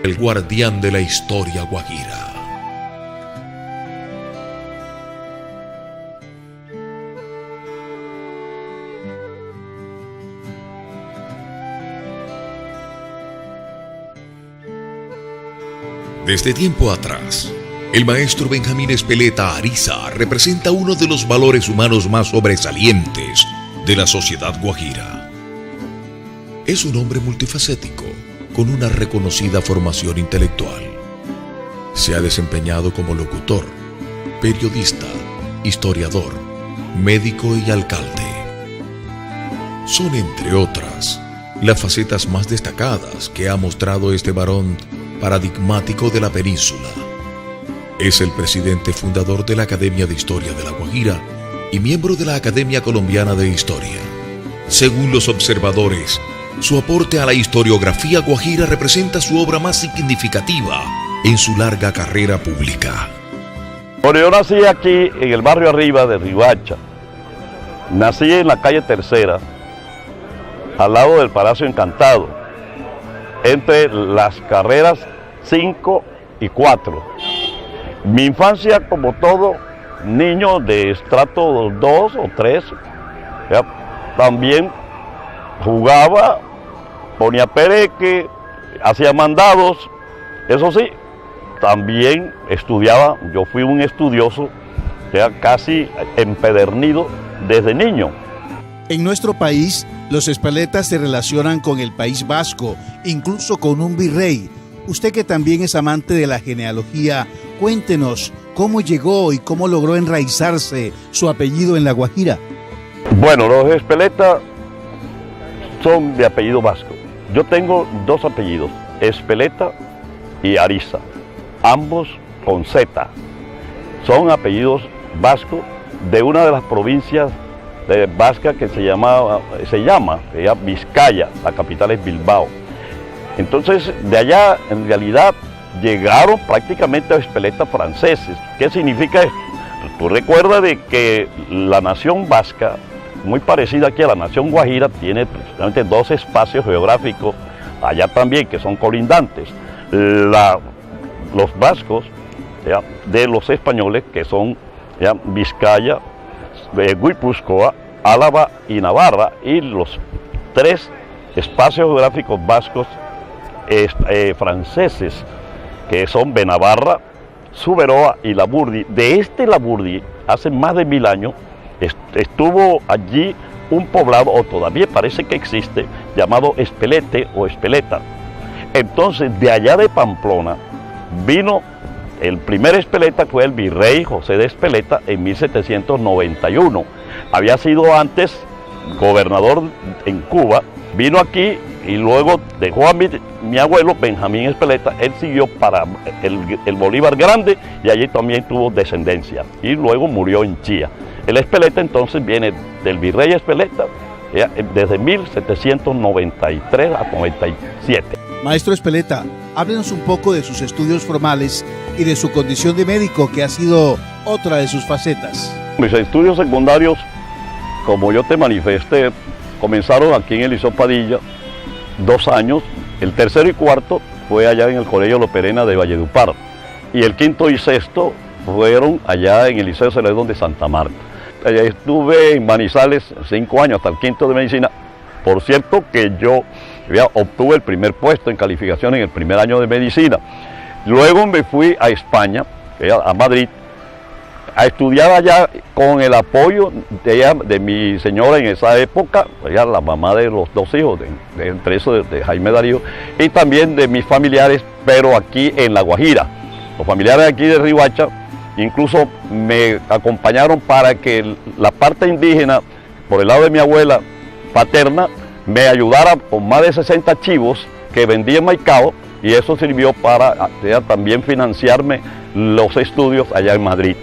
el guardián de la historia guajira. Desde tiempo atrás, el maestro Benjamín Espeleta Ariza representa uno de los valores humanos más sobresalientes de la sociedad guajira. Es un hombre multifacético, con una reconocida formación intelectual. Se ha desempeñado como locutor, periodista, historiador, médico y alcalde. Son, entre otras, las facetas más destacadas que ha mostrado este varón paradigmático de la península. Es el presidente fundador de la Academia de Historia de La Guajira y miembro de la Academia Colombiana de Historia. Según los observadores, su aporte a la historiografía guajira representa su obra más significativa en su larga carrera pública. Bueno, yo nací aquí en el barrio arriba de Riohacha. Nací en la calle Tercera, al lado del Palacio Encantado, entre las carreras 5 y 4. Mi infancia, como todo niño de estrato 2 o 3, también jugaba, ponía pereque, hacía mandados. Eso sí, también estudiaba. Yo fui un estudioso, casi empedernido desde niño. En nuestro país, los Espeletas se relacionan con el País Vasco, incluso con un virrey. Usted, que también es amante de la genealogía, cuéntenos cómo llegó y cómo logró enraizarse su apellido en La Guajira. Bueno, los Espeleta son de apellido vasco. Yo tengo dos apellidos, Espeleta y Ariza, ambos con Z. Son apellidos vascos de una de las provincias vasca que se llama Vizcaya, la capital es Bilbao. Entonces, de allá, en realidad, llegaron prácticamente a Espeleta franceses. ¿Qué significa esto? Tú recuerdas de que la nación vasca, muy parecida aquí a la nación guajira, tiene precisamente dos espacios geográficos allá también, que son colindantes. Los vascos de los españoles, que son Vizcaya, Guipúzcoa, Álava y Navarra, y los tres espacios geográficos vascos franceses, que son Benavarra, Zuberoa y Lapurdi. De este Lapurdi, hace más de 1000 años, estuvo allí un poblado, o todavía parece que existe, llamado Espelete o Espeleta. Entonces, de allá de Pamplona, vino el primer Espeleta, fue el virrey José de Espeleta en 1791. Había sido antes gobernador en Cuba, vino aquí y luego dejó a mi abuelo Benjamín Espeleta. Él siguió para el Bolívar Grande y allí también tuvo descendencia y luego murió en Chía. El Espeleta entonces viene del virrey Espeleta desde 1793 a 97. Maestro Espeleta, háblenos un poco de sus estudios formales y de su condición de médico, que ha sido otra de sus facetas. Mis estudios secundarios, como yo te manifesté, comenzaron aquí en el Liceo Padilla, 2 años. El tercero y cuarto fue allá en el Colegio Loperena de Valledupar. Y el quinto y sexto fueron allá en el Liceo Celedón de Santa Marta. Allá estuve en Manizales 5 años, hasta el quinto de medicina. Por cierto que yo obtuve el primer puesto en calificación en el primer año de medicina. Luego me fui a España, a Madrid, a estudiar allá con el apoyo de mi señora en esa época, la mamá de los 2 hijos, entre esos de Jaime Darío, y también de mis familiares, pero aquí en La Guajira. Los familiares aquí de Riohacha incluso me acompañaron para que la parte indígena, por el lado de mi abuela paterna, me ayudara con más de 60 chivos que vendía en Maicao, y eso sirvió para también financiarme los estudios allá en Madrid.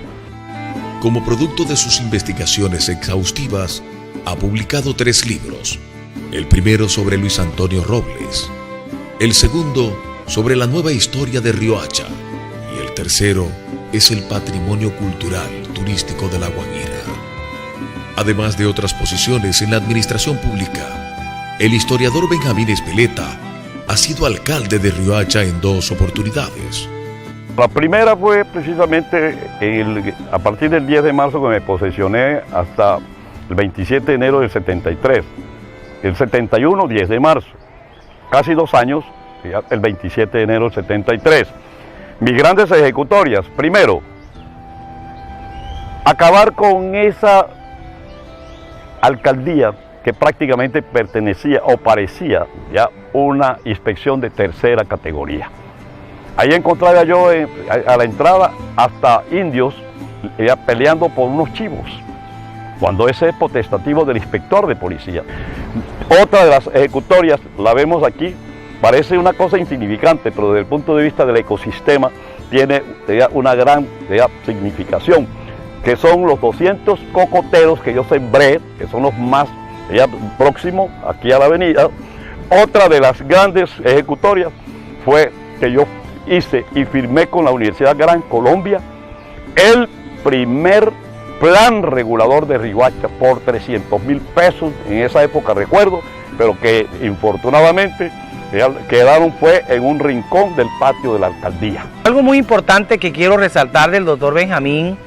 Como producto de sus investigaciones exhaustivas, ha publicado 3 libros. El primero sobre Luis Antonio Robles, el segundo sobre la nueva historia de Riohacha, y el tercero es el patrimonio cultural turístico de La Guajira. Además de otras posiciones en la administración pública, el historiador Benjamín Espeleta ha sido alcalde de Riohacha en 2 oportunidades. La primera fue precisamente a partir del 10 de marzo que me posesioné hasta el 27 de enero del 73. El 71, 10 de marzo. Casi 2 años, el 27 de enero del 73. Mis grandes ejecutorias. Primero, acabar con esa alcaldía que prácticamente pertenecía o parecía ya una inspección de tercera categoría. Ahí encontraba yo a la entrada hasta indios ya peleando por unos chivos, cuando ese es potestativo del inspector de policía. Otra de las ejecutorias, la vemos aquí, parece una cosa insignificante, pero desde el punto de vista del ecosistema tiene una gran significación, que son los 200 cocoteros que yo sembré, que son los más próximos aquí a la avenida. Otra de las grandes ejecutorias fue que yo hice y firmé con la Universidad Gran Colombia el primer plan regulador de Riohacha por 300.000 pesos, en esa época recuerdo, pero que infortunadamente quedaron fue en un rincón del patio de la alcaldía. Algo muy importante que quiero resaltar del doctor Benjamín,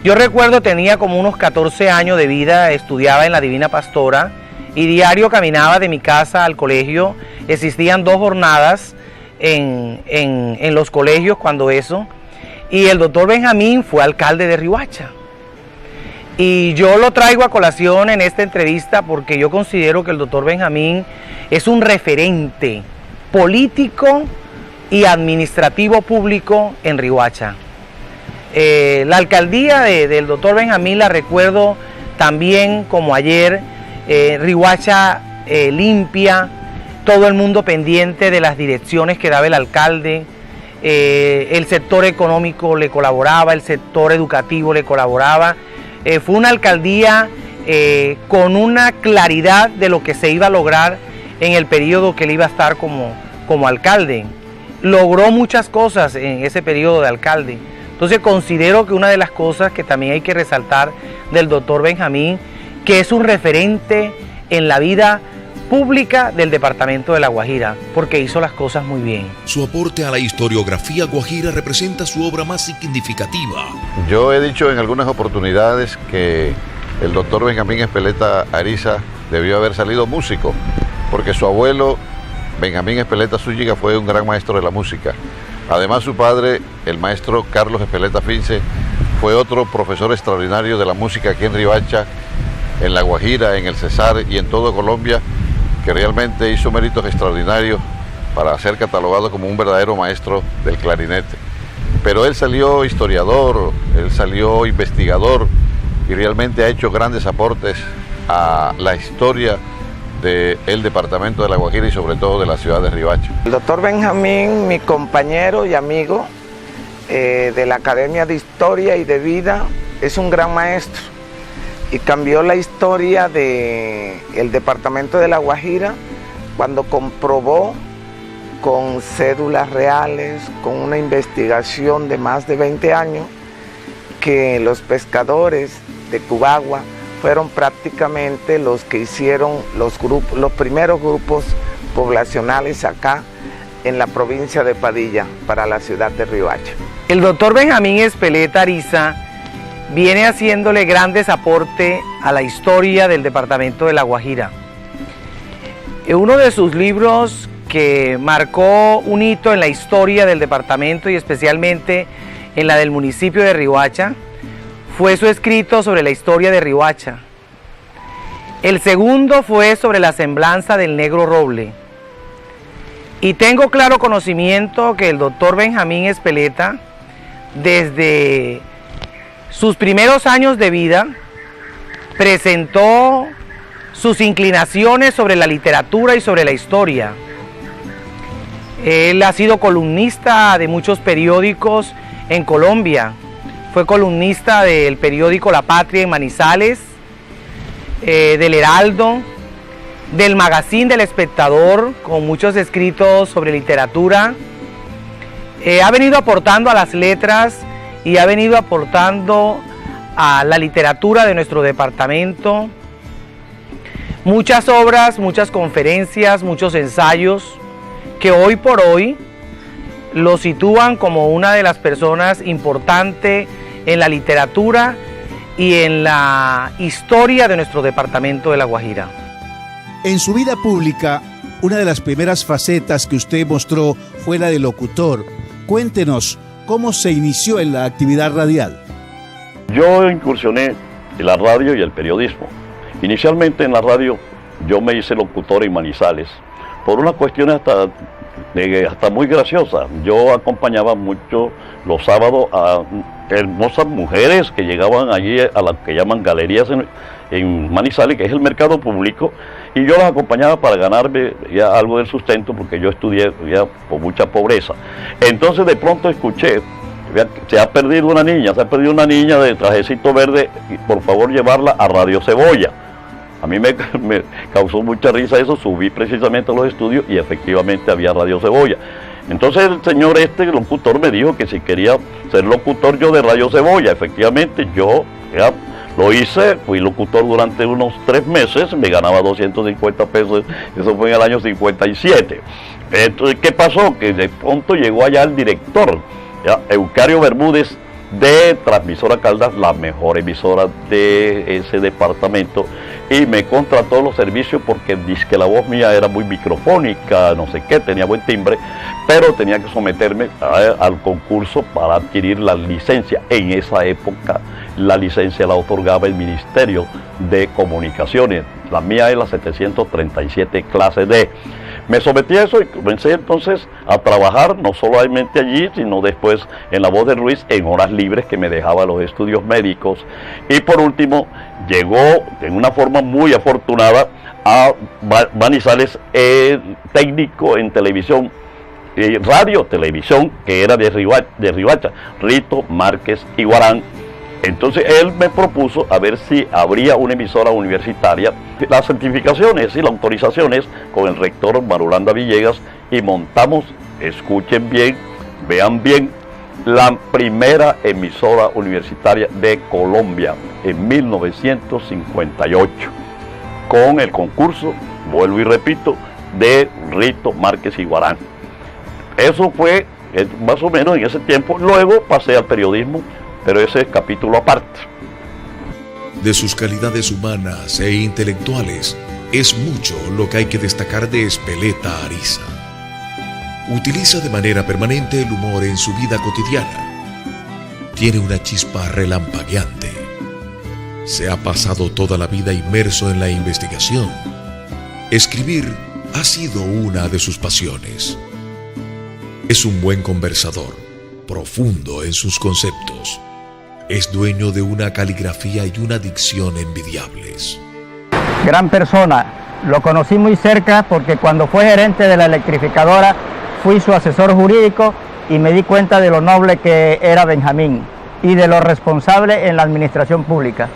yo recuerdo tenía como unos 14 años de vida, estudiaba en la Divina Pastora y diario caminaba de mi casa al colegio. Existían 2 jornadas en los colegios cuando eso, y el doctor Benjamín fue alcalde de Riohacha. Y yo lo traigo a colación en esta entrevista porque yo considero que el doctor Benjamín es un referente político y administrativo público en Riohacha. La alcaldía del doctor Benjamín la recuerdo también como ayer, Riohacha limpia, todo el mundo pendiente de las direcciones que daba el alcalde, el sector económico le colaboraba, el sector educativo le colaboraba. Fue una alcaldía con una claridad de lo que se iba a lograr en el periodo que él iba a estar como alcalde. Logró muchas cosas en ese periodo de alcalde. Entonces considero que una de las cosas que también hay que resaltar del doctor Benjamín, que es un referente en la vida pública del departamento de La Guajira, porque hizo las cosas muy bien. Su aporte a la historiografía guajira representa su obra más significativa. Yo he dicho en algunas oportunidades que el doctor Benjamín Espeleta Ariza debió haber salido músico, porque su abuelo, Benjamín Espeleta Zúñiga, fue un gran maestro de la música. Además, su padre, el maestro Carlos Espeleta Fince, fue otro profesor extraordinario de la música aquí en Riohacha, en La Guajira, en el Cesar y en todo Colombia, que realmente hizo méritos extraordinarios para ser catalogado como un verdadero maestro del clarinete. Pero él salió historiador, él salió investigador y realmente ha hecho grandes aportes a la historia del departamento de La Guajira y sobre todo de la ciudad de Riohacha. El doctor Benjamín, mi compañero y amigo de la Academia de Historia y de Vida, es un gran maestro y cambió la historia del departamento de La Guajira cuando comprobó con cédulas reales, con una investigación de más de 20 años, que los pescadores de Cubagua fueron prácticamente los que hicieron los primeros grupos poblacionales acá en la provincia de Padilla para la ciudad de Riohacha. El doctor Benjamín Espeleta Ariza viene haciéndole grandes aportes a la historia del departamento de La Guajira. Uno de sus libros que marcó un hito en la historia del departamento y especialmente en la del municipio de Riohacha fue su escrito sobre la historia de Riohacha. El segundo fue sobre la semblanza del Negro Roble. Y tengo claro conocimiento que el doctor Benjamín Espeleta, desde sus primeros años de vida, presentó sus inclinaciones sobre la literatura y sobre la historia. Él ha sido columnista de muchos periódicos en Colombia. Fue columnista del periódico La Patria en Manizales, del Heraldo, del Magazine del Espectador, con muchos escritos sobre literatura. Ha venido aportando a las letras y ha venido aportando a la literatura de nuestro departamento. Muchas obras, muchas conferencias, muchos ensayos. que hoy por hoy lo sitúan como una de las personas importantes en la literatura y en la historia de nuestro departamento de La Guajira. En su vida pública, una de las primeras facetas que usted mostró fue la de locutor. Cuéntenos cómo se inició en la actividad radial. Yo incursioné en la radio y el periodismo. Inicialmente en la radio yo me hice locutor en Manizales, por una cuestión hasta muy graciosa. Yo acompañaba mucho los sábados a hermosas mujeres que llegaban allí a las que llaman galerías en Manizales, que es el mercado público, y yo las acompañaba para ganarme ya algo del sustento, porque yo estudié ya con mucha pobreza. Entonces de pronto escuché: se ha perdido una niña de trajecito verde, por favor llevarla a Radio Cebolla. A mí me causó mucha risa eso, subí precisamente a los estudios y efectivamente había Radio Cebolla. Entonces el señor locutor me dijo que si quería ser locutor yo de Radio Cebolla. Efectivamente yo ya lo hice, fui locutor durante unos 3 meses, me ganaba 250 pesos, eso fue en el año 57. Entonces, ¿qué pasó? Que de pronto llegó allá el director, ¿ya? Eucario Bermúdez, de Transmisora Caldas, la mejor emisora de ese departamento, y me contrató los servicios porque dice que la voz mía era muy microfónica, no sé qué, tenía buen timbre, pero tenía que someterme al concurso para adquirir la licencia. En esa época la licencia la otorgaba el Ministerio de Comunicaciones, la mía es la 737 clase D. Me sometí a eso y comencé entonces a trabajar no solamente allí, sino después en La Voz de Ruiz, en horas libres que me dejaba los estudios médicos. Y por último, llegó en una forma muy afortunada a Manizales técnico en televisión, radio, televisión, que era de Riohacha, Rito Márquez Iguarán. Entonces él me propuso a ver si habría una emisora universitaria, las certificaciones y las autorizaciones con el rector Marulanda Villegas, y montamos, escuchen bien, vean bien, la primera emisora universitaria de Colombia en 1958, con el concurso, vuelvo y repito, de Rito Márquez Iguarán. Eso fue más o menos en ese tiempo. Luego pasé al periodismo, pero ese es capítulo aparte. De sus calidades humanas e intelectuales, es mucho lo que hay que destacar de Espeleta Ariza. Utiliza de manera permanente el humor en su vida cotidiana. Tiene una chispa relampagueante. Se ha pasado toda la vida inmerso en la investigación. Escribir ha sido una de sus pasiones. Es un buen conversador, profundo en sus conceptos. Es dueño de una caligrafía y una dicción envidiables. Gran persona, lo conocí muy cerca porque cuando fue gerente de la electrificadora fui su asesor jurídico y me di cuenta de lo noble que era Benjamín y de lo responsable en la administración pública.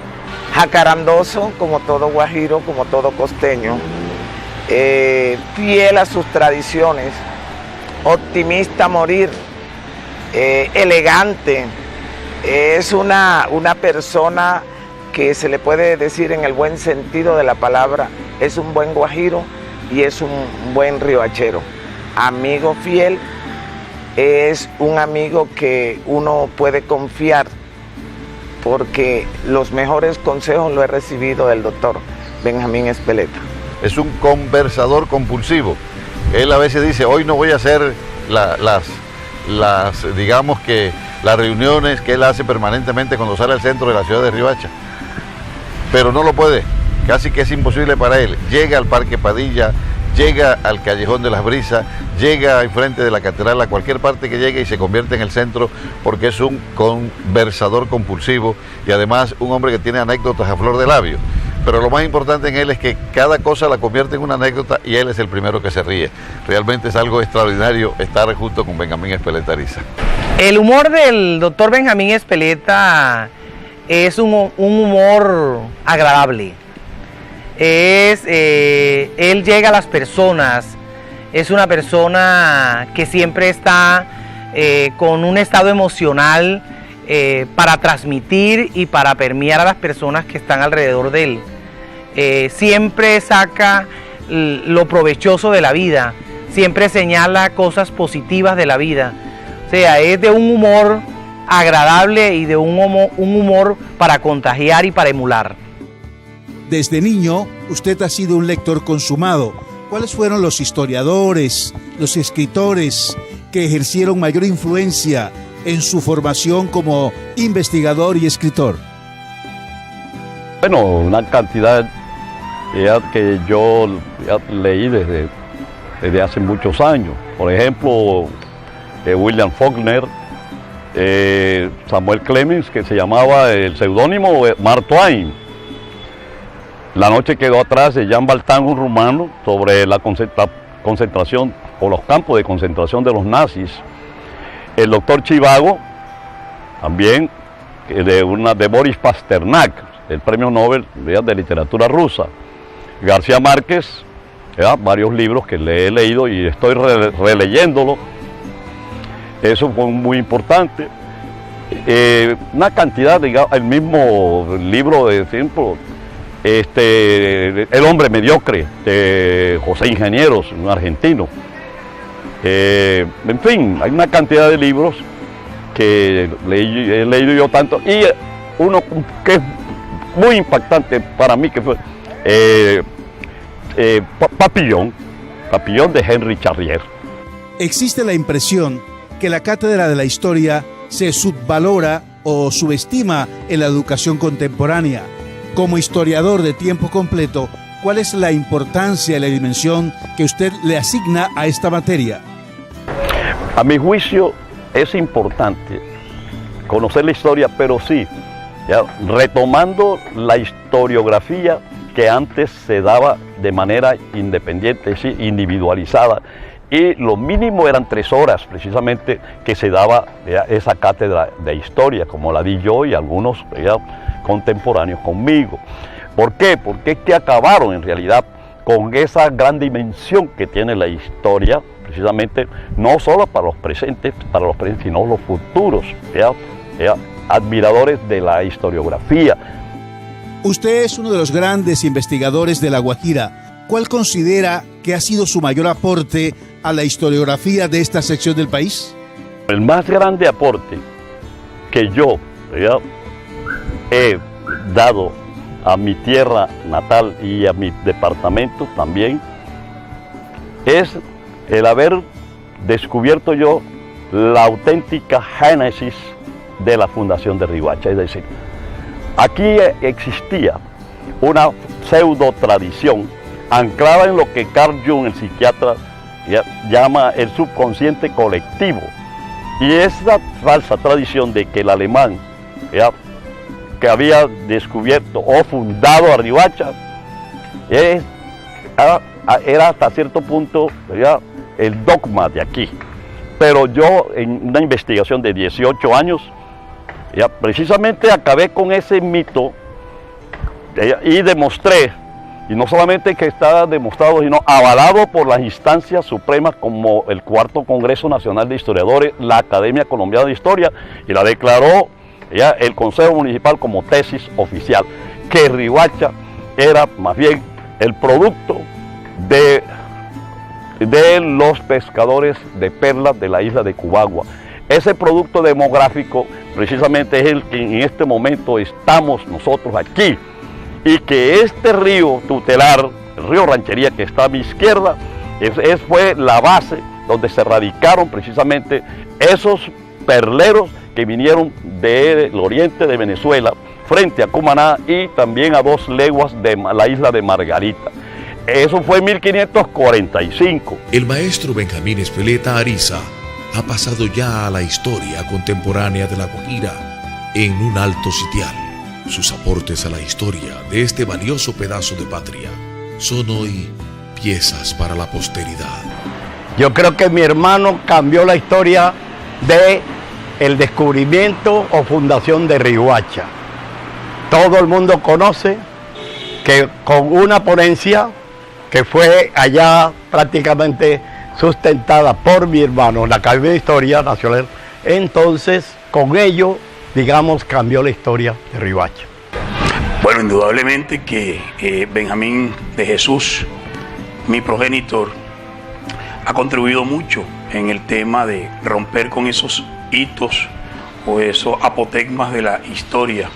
Jacarandoso, como todo guajiro, como todo costeño, fiel a sus tradiciones, optimista a morir, elegante. Es una persona que se le puede decir en el buen sentido de la palabra, es un buen guajiro y es un buen riohachero. Amigo fiel, es un amigo que uno puede confiar, porque los mejores consejos lo he recibido del doctor Benjamín Espeleta. Es un conversador compulsivo. Él a veces dice: hoy no voy a hacer digamos que las reuniones que él hace permanentemente cuando sale al centro de la ciudad de Riohacha, pero no lo puede, casi que es imposible para él. Llega al Parque Padilla, llega al Callejón de las Brisas, llega enfrente de la catedral, a cualquier parte que llegue, y se convierte en el centro, porque es un conversador compulsivo y además un hombre que tiene anécdotas a flor de labio. Pero lo más importante en él es que cada cosa la convierte en una anécdota y él es el primero que se ríe. Realmente es algo extraordinario estar junto con Benjamín Espeleta Ariza. El humor del doctor Benjamín Espeleta es un humor agradable. Él llega a las personas, es una persona que siempre está con un estado emocional para transmitir y para permear a las personas que están alrededor de él. Siempre saca lo provechoso de la vida, siempre señala cosas positivas de la vida. O sea, es de un humor agradable y de un humor para contagiar y para emular. Desde niño, usted ha sido un lector consumado. ¿Cuáles fueron los historiadores, los escritores que ejercieron mayor influencia en su formación como investigador y escritor? Bueno, una cantidad que yo leí desde hace muchos años. Por ejemplo, William Faulkner, Samuel Clemens, que se llamaba el seudónimo Mark Twain. La noche quedó atrás de Jean Valjean, un rumano, sobre la concentración o los campos de concentración de los nazis. El doctor Chivago, también de Boris Pasternak, el premio Nobel de literatura rusa. García Márquez, varios libros que le he leído y estoy releyéndolo. Eso fue muy importante. Una cantidad, digamos, el mismo libro de tiempo, El hombre mediocre, de José Ingenieros, un argentino. En fin, hay una cantidad de libros que he leído yo tanto, y uno que es muy impactante para mí, que fue Papillon de Henry Charrier. Existe la impresión que la cátedra de la historia se subvalora o subestima en la educación contemporánea. Como historiador de tiempo completo, ¿cuál es la importancia y la dimensión que usted le asigna a esta materia? A mi juicio es importante conocer la historia, pero sí, retomando la historiografía que antes se daba de manera independiente, sí, individualizada, y lo mínimo eran 3 horas precisamente que se daba esa cátedra de historia, como la di yo y algunos contemporáneos conmigo. ¿Por qué? Porque es que acabaron en realidad con esa gran dimensión que tiene la historia, precisamente no solo para los presentes, sino los futuros admiradores de la historiografía. Usted es uno de los grandes investigadores de La Guajira. ¿Cuál considera que ha sido su mayor aporte a la historiografía de esta sección del país? El más grande aporte que yo he dado a mi tierra natal y a mi departamento también es el haber descubierto yo la auténtica génesis de la fundación de Riohacha. Es decir, aquí existía una pseudo tradición anclada en lo que Carl Jung, el psiquiatra, llama el subconsciente colectivo. Y esa falsa tradición de que el alemán que había descubierto o fundado a Riohacha era hasta cierto punto el dogma de aquí. Pero yo, en una investigación de 18 años, precisamente acabé con ese mito y demostré, y no solamente que está demostrado, sino avalado por las instancias supremas como el 4º Congreso Nacional de Historiadores, la Academia Colombiana de Historia, y la declaró el Consejo Municipal como tesis oficial, que Riohacha era más bien el producto de los pescadores de perlas de la isla de Cubagua. Ese producto demográfico precisamente es el que en este momento estamos nosotros aquí, y que este río tutelar, el río Ranchería, que está a mi izquierda, fue la base donde se radicaron precisamente esos perleros que vinieron del oriente de Venezuela, frente a Cumaná y también a 2 leguas de la isla de Margarita. Eso fue en 1545. El maestro Benjamín Espeleta Ariza ha pasado ya a la historia contemporánea de La Guajira en un alto sitial. Sus aportes a la historia de este valioso pedazo de patria son hoy piezas para la posteridad. Yo creo que mi hermano cambió la historia de el descubrimiento o fundación de Riohacha. Todo el mundo conoce que con una ponencia que fue allá prácticamente sustentada por mi hermano, la Academia de Historia Nacional, entonces con ello, digamos, cambió la historia de Riohacha. Bueno, indudablemente que Benjamín de Jesús, mi progenitor, ha contribuido mucho en el tema de romper con esos hitos o esos apotegmas de la historia.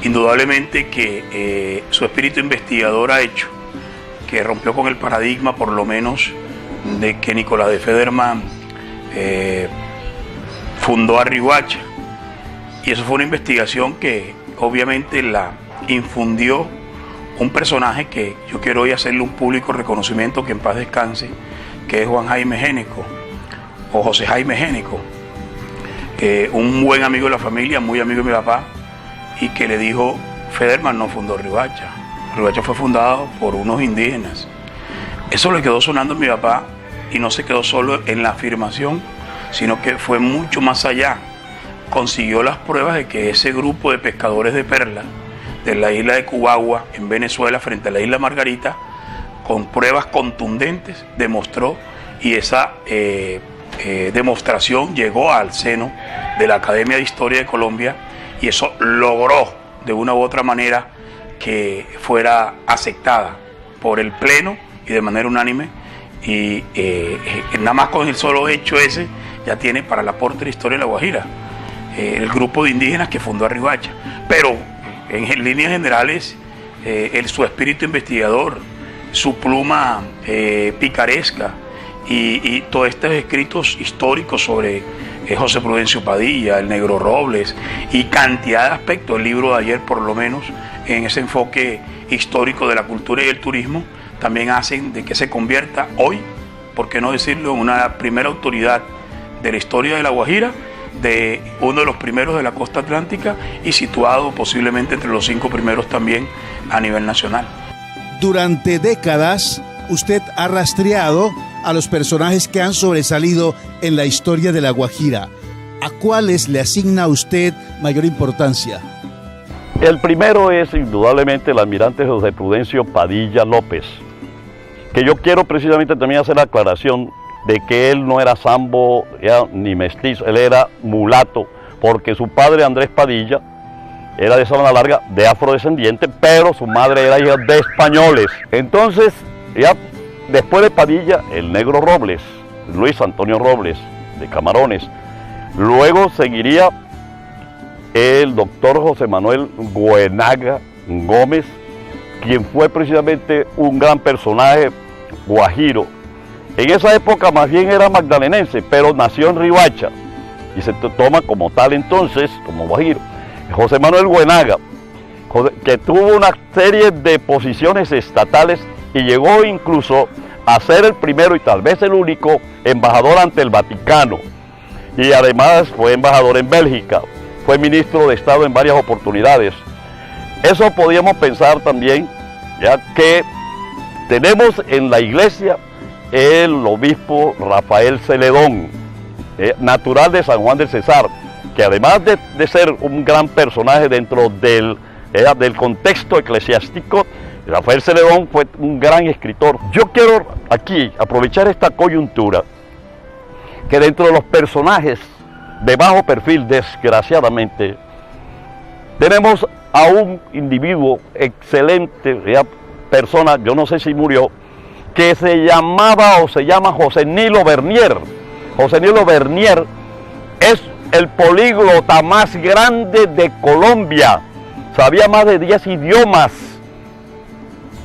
Indudablemente que su espíritu investigador ha hecho que rompió con el paradigma, por lo menos, de que Nicolás de Federman fundó a Riohacha. Y eso fue una investigación que obviamente la infundió un personaje que yo quiero hoy hacerle un público reconocimiento, que en paz descanse, que es Juan Jaime Géneco, o José Jaime Géneco, un buen amigo de la familia, muy amigo de mi papá, y que le dijo: Federman no fundó Riohacha, Riohacha fue fundado por unos indígenas. Eso le quedó sonando a mi papá, y no se quedó solo en la afirmación, sino que fue mucho más allá. Consiguió las pruebas de que ese grupo de pescadores de perla de la isla de Cubagua, en Venezuela, frente a la isla Margarita, con pruebas contundentes, demostró, y esa demostración llegó al seno de la Academia de Historia de Colombia, y eso logró de una u otra manera que fuera aceptada por el Pleno y de manera unánime, y nada más con el solo hecho ese ya tiene para el aporte de la historia de la Guajira el grupo de indígenas que fundó a Riohacha. Pero en líneas generales, su espíritu investigador, su pluma picaresca y todos estos escritos históricos sobre José Prudencio Padilla, el Negro Robles y cantidad de aspectos, el libro de ayer por lo menos, en ese enfoque histórico de la cultura y el turismo, también hacen de que se convierta hoy, por qué no decirlo, en una primera autoridad de la historia de la Guajira, de uno de los primeros de la costa atlántica y situado posiblemente entre los 5 primeros también a nivel nacional. Durante décadas, usted ha rastreado a los personajes que han sobresalido en la historia de la Guajira. ¿A cuáles le asigna usted mayor importancia? El primero es indudablemente el almirante José Prudencio Padilla López, que yo quiero precisamente también hacer la aclaración de que él no era sambo ni mestizo, él era mulato, porque su padre Andrés Padilla era de Sabana Larga, de afrodescendiente, pero su madre era hija de españoles. Entonces, ya después de Padilla, el Negro Robles, Luis Antonio Robles, de Camarones. Luego seguiría el doctor José Manuel Goenaga Gómez, quien fue precisamente un gran personaje guajiro. En esa época más bien era magdalenense, pero nació en Riohacha y se toma como tal entonces, como guajiro. José Manuel Goenaga, que tuvo una serie de posiciones estatales y llegó incluso a ser el primero y tal vez el único embajador ante el Vaticano. Y además fue embajador en Bélgica, fue ministro de Estado en varias oportunidades. Eso podíamos pensar también, ya que tenemos en la iglesia el obispo Rafael Celedón, natural de San Juan del Cesar, que además de ser un gran personaje dentro del contexto eclesiástico, Rafael Celedón fue un gran escritor. Yo quiero aquí aprovechar esta coyuntura, que dentro de los personajes de bajo perfil, desgraciadamente, tenemos a un individuo excelente, persona, yo no sé si murió, que se llamaba o se llama José Nilo Bernier. José Nilo Bernier es el políglota más grande de Colombia, sabía más de 10 idiomas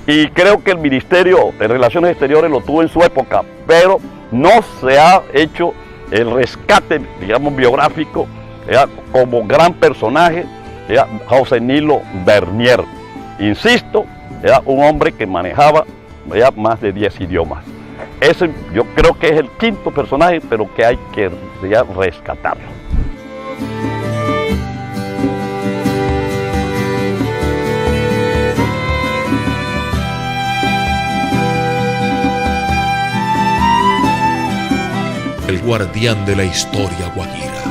y creo que el Ministerio de Relaciones Exteriores lo tuvo en su época, pero no se ha hecho el rescate, digamos, biográfico como gran personaje, José Nilo Bernier. Insisto, era un hombre que manejaba más de 10 idiomas. Ese yo creo que es el quinto personaje, pero que hay que rescatarlo. El guardián de la historia guajira.